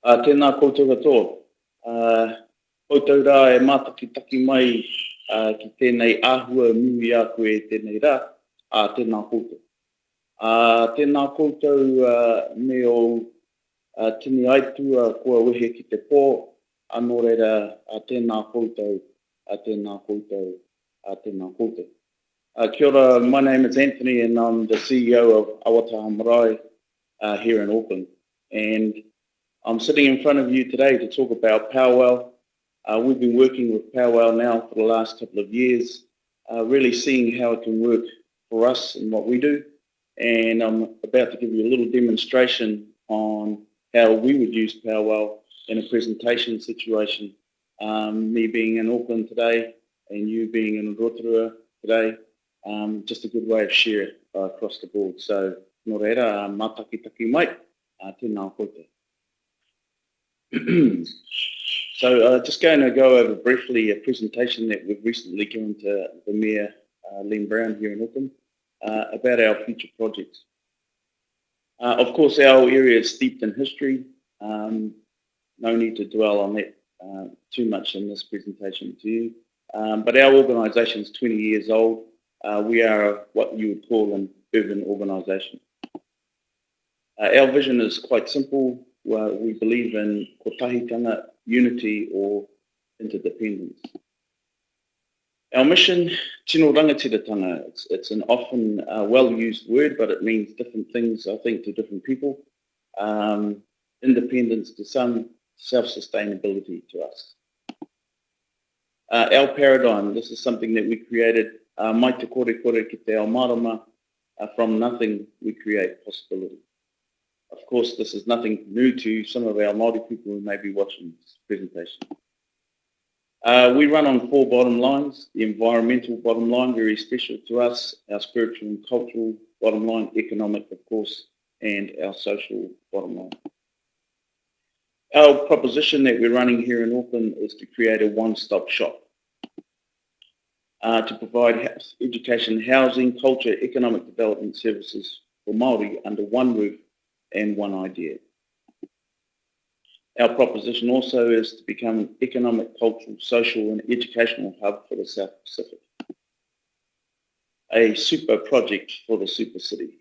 Tēnā koutou katoa. Koutou rā e mātakitaki mai ki tēnei āhua nui a koe tēnei rā, tēnā koutou. Tēnā koutou me o tini aitua kua wehe ki te pō, anō reira tēnā koutou, tēnā koutou, tēnā koutou. Kia ora, my name is Anthony and I'm the CEO of Awataha-Marae here in Auckland. And I'm sitting in front of you today to talk about Powwow. We've been working with Powwow now for the last couple of years, really seeing how it can work for us and what we do. And I'm about to give you a little demonstration on how we would use Powwow in a presentation situation. Me being in Auckland today and you being in Rotorua today, just a good way of sharing across the board. So, nō reira, mātakitaki mai, tēnā koutou. So just going to go over briefly a presentation that we've recently given to the Mayor, Len Brown here in Auckland, about our future projects. Of course, our area is steeped in history. No need to dwell on that too much in this presentation to you. But our organisation is 20 years old. We are what you would call an urban organisation. Our vision is quite simple. We believe in kotahitanga, unity or interdependence. Our mission, tino rangatiratanga, it's an often well-used word, but it means different things, I think, to different people. Independence to some, self-sustainability to us. Our paradigm, this is something that we created, mai te kore kore ki te ao marama, from nothing we create possibility. Of course, this is nothing new to some of our Māori people who may be watching this presentation. We run on 4 bottom lines. The environmental bottom line, very special to us, our spiritual and cultural bottom line, economic, of course, and our social bottom line. Our proposition that we're running here in Auckland is to create a one-stop shop to provide health, education, housing, culture, economic development services for Māori under one roof and one idea. Our proposition also is to become an economic, cultural, social and educational hub for the South Pacific. A super project for the super city.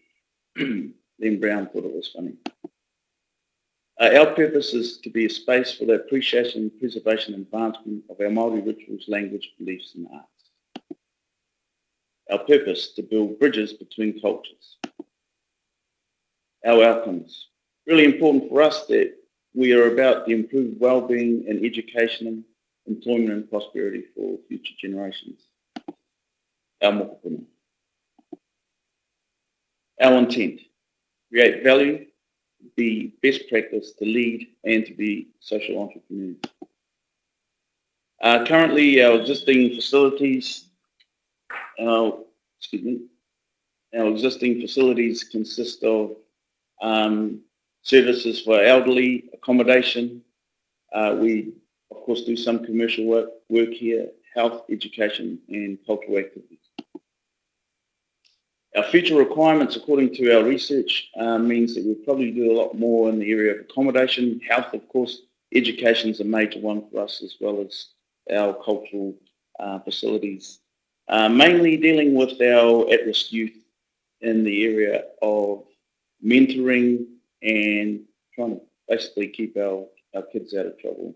Len Brown thought it was funny. Our purpose is to be a space for the appreciation, preservation and advancement of our Māori rituals, language, beliefs and arts. Our purpose, to build bridges between cultures. Our outcomes. Really important for us that we are about the improved well-being and education, employment and prosperity for future generations. Our mokopuna. Our intent. Create value, be best practice to lead and to be social entrepreneurs. Currently our existing facilities consist of services for elderly, accommodation. We, of course, do some commercial work here, health, education, and cultural activities. Our future requirements, according to our research, means that we'll probably do a lot more in the area of accommodation, health, of course. Education is a major one for us, as well as our cultural facilities. Mainly dealing with our at-risk youth in the area of mentoring and trying to basically keep our kids out of trouble.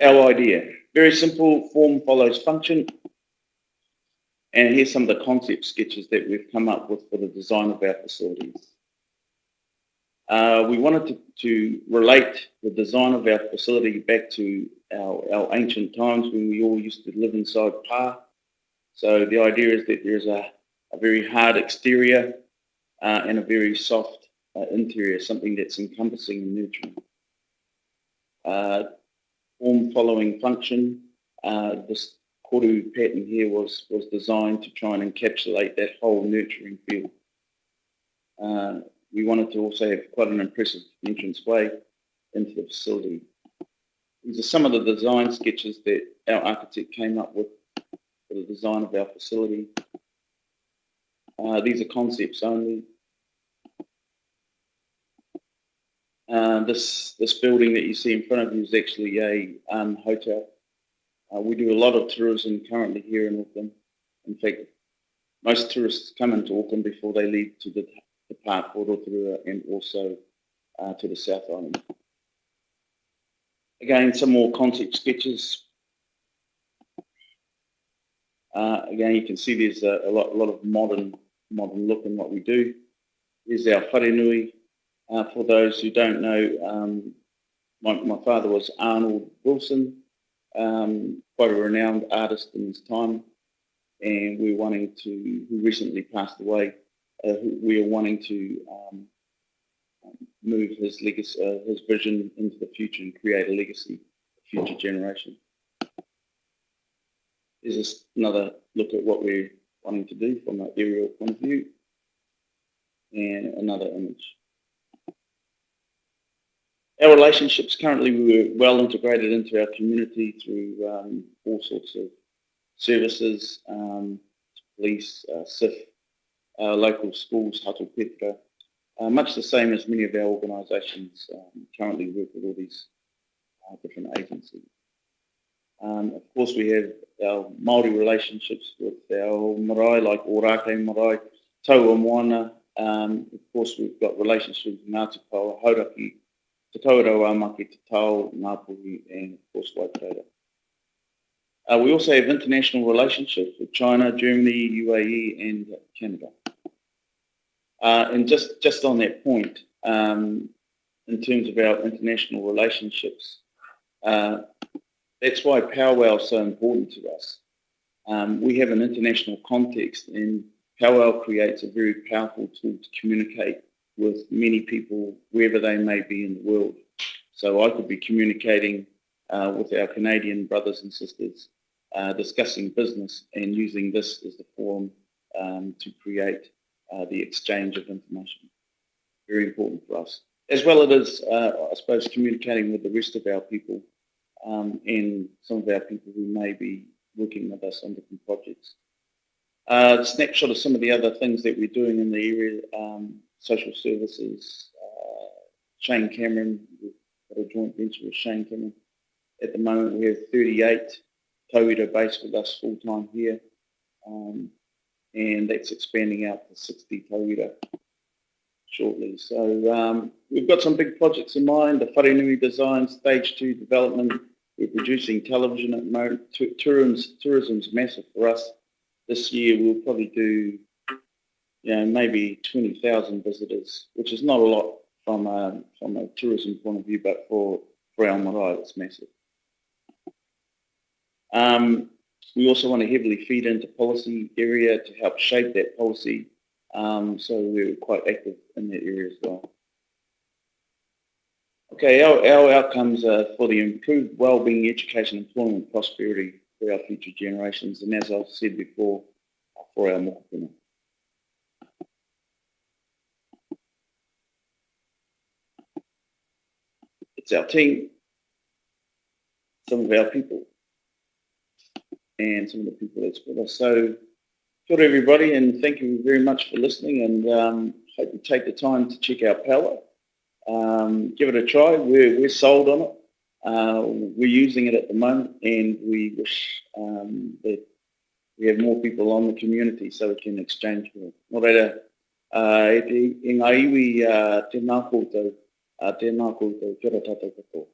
Our idea, very simple, form follows function. And here's some of the concept sketches that we've come up with for the design of our facilities. We wanted to relate the design of our facility back to our ancient times when we all used to live inside pā. So the idea is that there's a very hard exterior and a very soft interior, something that's encompassing and nurturing. Form following function. This koru pattern here was designed to try and encapsulate that whole nurturing feel. We wanted to also have quite an impressive entranceway into the facility. These are some of the design sketches that our architect came up with for the design of our facility. These are concepts only. This building that you see in front of you is actually a hotel. We do a lot of tourism currently here in Auckland. In fact, most tourists come into Auckland before they leave to depart Port Rotorua and also to the South Island. Again, some more concept sketches. Again, you can see there's a lot of modern look in what we do. Here's our wharenui. For those who don't know, my father was Arnold Wilson, quite a renowned artist in his time, and who recently passed away. We are wanting to move his legacy, his vision into the future and create a legacy for future generations. There's just another look at what we're wanting to do from an aerial point of view, and another image. Our relationships currently, we're well integrated into our community through all sorts of services, police, SIF, local schools, Hatu Petra, much the same as many of our organisations currently work with all these different agencies. Of course, we have our Māori relationships with our marae, like Awataha-Marae-Powow-Partnership. Of course, we've got relationships with Ngāti Paua, Hauraki, Te Kaurawamaki, Te Tau, Ngāpuhi, and of course, Waikato. We also have international relationships with China, Germany, UAE, and Canada. And just on that point, in terms of our international relationships, that's why powwow is so important to us. We have an international context, and powwow creates a very powerful tool to communicate with many people wherever they may be in the world. So I could be communicating with our Canadian brothers and sisters, discussing business and using this as the forum to create the exchange of information. Very important for us. As well as, I suppose, communicating with the rest of our people and some of our people who may be working with us on different projects. A snapshot of some of the other things that we're doing in the area, social services, Shane Cameron, we've got a joint venture with Shane Cameron. At the moment we have 38 tauira based with us full time here, and that's expanding out to 60 tauira shortly. So we've got some big projects in mind, the wharenui design, stage 2 development. We're producing television at the moment. Tourism's massive for us. This year we'll probably do, maybe 20,000 visitors, which is not a lot from a tourism point of view, but for our marae, it's massive. We also want to heavily feed into policy area to help shape that policy, so we're quite active in that area as well. Okay, our outcomes are for the improved well-being, education, employment, prosperity for our future generations, and as I've said before, for our mokopuna. It's our team, some of our people, and some of the people that's with us. So, good everybody, and thank you very much for listening, and hope you take the time to check out powwow. Give it a try. We're sold on it. We're using it at the moment, and we wish that we have more people on the community so we can exchange more. Nō reira, e ngā iwi tēnā koutou, kia ora tātou katoa.